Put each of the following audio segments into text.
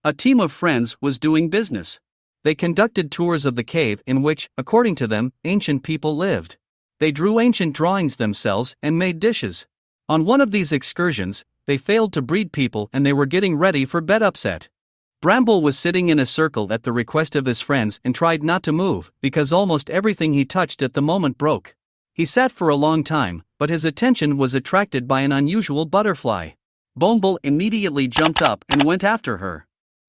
A team of friends was doing business. They conducted tours of the cave in which, according to them, ancient people lived. They drew ancient drawings themselves and made dishes. On one of these excursions, they failed to breed people and they were getting ready for bed upset. Bramble was sitting in a circle at the request of his friends and tried not to move because almost everything he touched at the moment broke. He sat for a long time, but his attention was attracted by an unusual butterfly. Bumble immediately jumped up and went after her.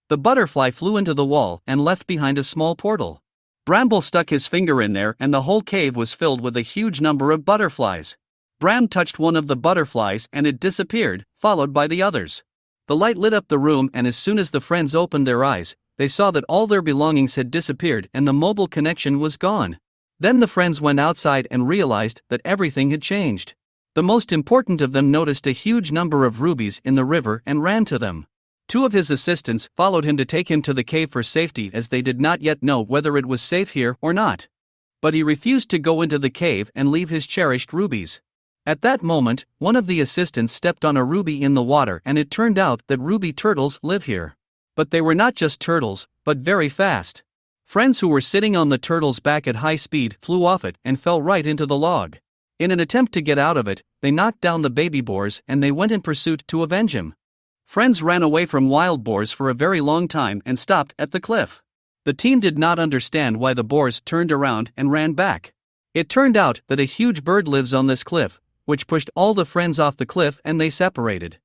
The butterfly flew into the wall and left behind a small portal. Bramble stuck his finger in there and the whole cave was filled with a huge number of butterflies. Bram touched one of the butterflies and it disappeared, followed by the others. The light lit up the room and as soon as the friends opened their eyes, they saw that all their belongings had disappeared and the mobile connection was gone. Then the friends went outside and realized that everything had changed. The most important of them noticed a huge number of rubies in the river and ran to them. Two of his assistants followed him to take him to the cave for safety as they did not yet know whether it was safe here or not. But he refused to go into the cave and leave his cherished rubies. At that moment, one of the assistants stepped on a ruby in the water and it turned out that ruby turtles live here. But they were not just turtles, but very fast. Friends who were sitting on the turtle's back at high speed flew off it and fell right into the log. In an attempt to get out of it, they knocked down the baby boars and they went in pursuit to avenge him. Friends ran away from wild boars for a very long time and stopped at the cliff. The team did not understand why the boars turned around and ran back. It turned out that a huge bird lives on this cliff, which pushed all the friends off the cliff and they separated.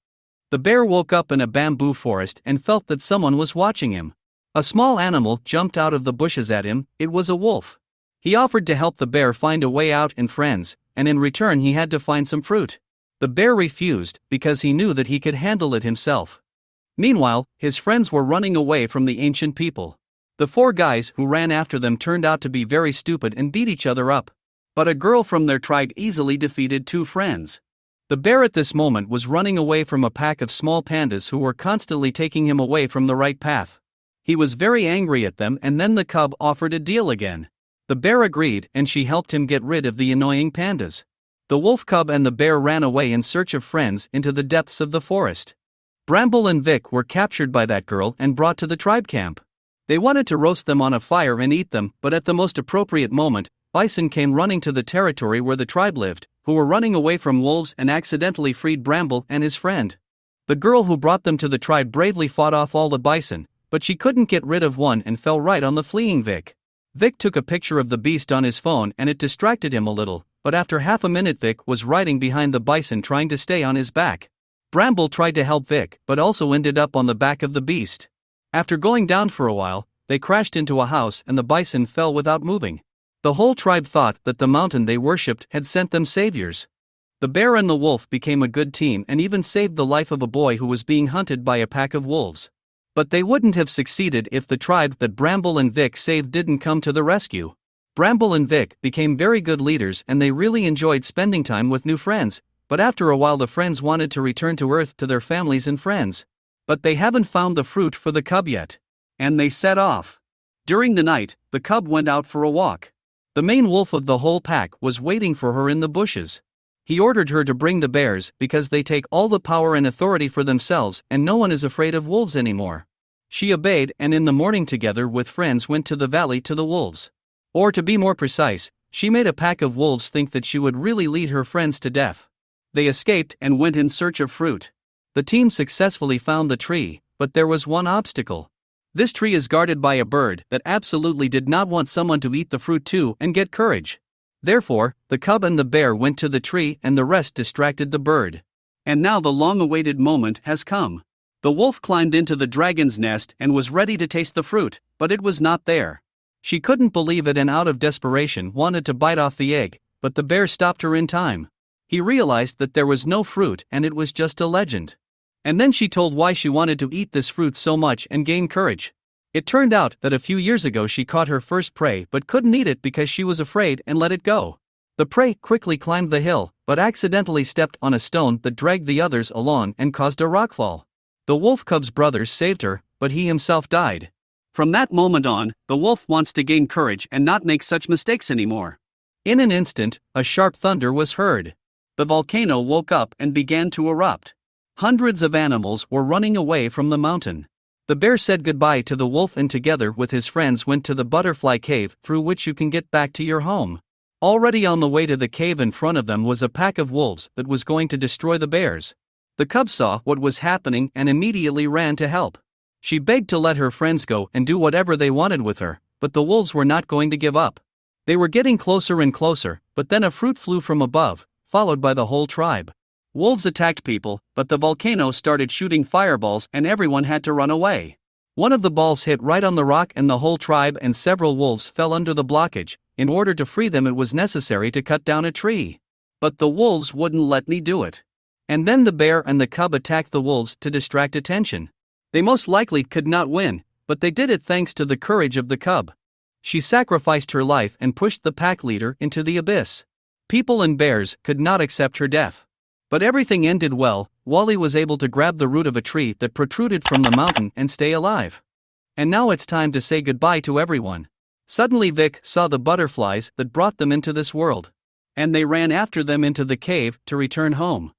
The bear woke up in a bamboo forest and felt that someone was watching him. A small animal jumped out of the bushes at him. It was a wolf. He offered to help the bear find a way out and friends, and in return he had to find some fruit. The bear refused because he knew that he could handle it himself. Meanwhile, his friends were running away from the ancient people. The four guys who ran after them turned out to be very stupid and beat each other up. But a girl from their tribe easily defeated two friends. The bear at this moment was running away from a pack of small pandas who were constantly taking him away from the right path. He was very angry at them and then the cub offered a deal again. The bear agreed and she helped him get rid of the annoying pandas. The wolf cub and the bear ran away in search of friends into the depths of the forest. Bramble and Vic were captured by that girl and brought to the tribe camp. They wanted to roast them on a fire and eat them, but at the most appropriate moment, bison came running to the territory where the tribe lived, who were running away from wolves and accidentally freed Bramble and his friend. The girl who brought them to the tribe bravely fought off all the bison, but she couldn't get rid of one and fell right on the fleeing Vic. Vic took a picture of the beast on his phone and it distracted him a little, but after half a minute Vic was riding behind the bison trying to stay on his back. Bramble tried to help Vic but also ended up on the back of the beast. After going down for a while, they crashed into a house and the bison fell without moving. The whole tribe thought that the mountain they worshipped had sent them saviors. The bear and the wolf became a good team and even saved the life of a boy who was being hunted by a pack of wolves. But they wouldn't have succeeded if the tribe that Bramble and Vic saved didn't come to the rescue. Bramble and Vic became very good leaders and they really enjoyed spending time with new friends, but after a while the friends wanted to return to Earth to their families and friends. But they haven't found the fruit for the cub yet. And they set off. During the night, the cub went out for a walk. The main wolf of the whole pack was waiting for her in the bushes. He ordered her to bring the bears because they take all the power and authority for themselves and no one is afraid of wolves anymore. She obeyed and in the morning together with friends went to the valley to the wolves. Or to be more precise, she made a pack of wolves think that she would really lead her friends to death. They escaped and went in search of fruit. The team successfully found the tree, but there was one obstacle. This tree is guarded by a bird that absolutely did not want someone to eat the fruit too and get courage. Therefore, the cub and the bear went to the tree and the rest distracted the bird. And now the long-awaited moment has come. The wolf climbed into the dragon's nest and was ready to taste the fruit, but it was not there. She couldn't believe it and out of desperation wanted to bite off the egg, but the bear stopped her in time. He realized that there was no fruit and it was just a legend. And then she told why she wanted to eat this fruit so much and gain courage. It turned out that a few years ago she caught her first prey but couldn't eat it because she was afraid and let it go. The prey quickly climbed the hill, but accidentally stepped on a stone that dragged the others along and caused a rockfall. The wolf cub's brothers saved her, but he himself died. From that moment on, the wolf wants to gain courage and not make such mistakes anymore. In an instant, a sharp thunder was heard. The volcano woke up and began to erupt. Hundreds of animals were running away from the mountain. The bear said goodbye to the wolf and together with his friends went to the butterfly cave through which you can get back to your home. Already on the way to the cave in front of them was a pack of wolves that was going to destroy the bears. The cub saw what was happening and immediately ran to help. She begged to let her friends go and do whatever they wanted with her, but the wolves were not going to give up. They were getting closer and closer, but then a fruit flew from above, followed by the whole tribe. Wolves attacked people, but the volcano started shooting fireballs and everyone had to run away. One of the balls hit right on the rock and the whole tribe and several wolves fell under the blockage. In order to free them, it was necessary to cut down a tree. But the wolves wouldn't let me do it. And then the bear and the cub attacked the wolves to distract attention. They most likely could not win, but they did it thanks to the courage of the cub. She sacrificed her life and pushed the pack leader into the abyss. People and bears could not accept her death. But everything ended well. Wally was able to grab the root of a tree that protruded from the mountain and stay alive. And now it's time to say goodbye to everyone. Suddenly Vic saw the butterflies that brought them into this world. And they ran after them into the cave to return home.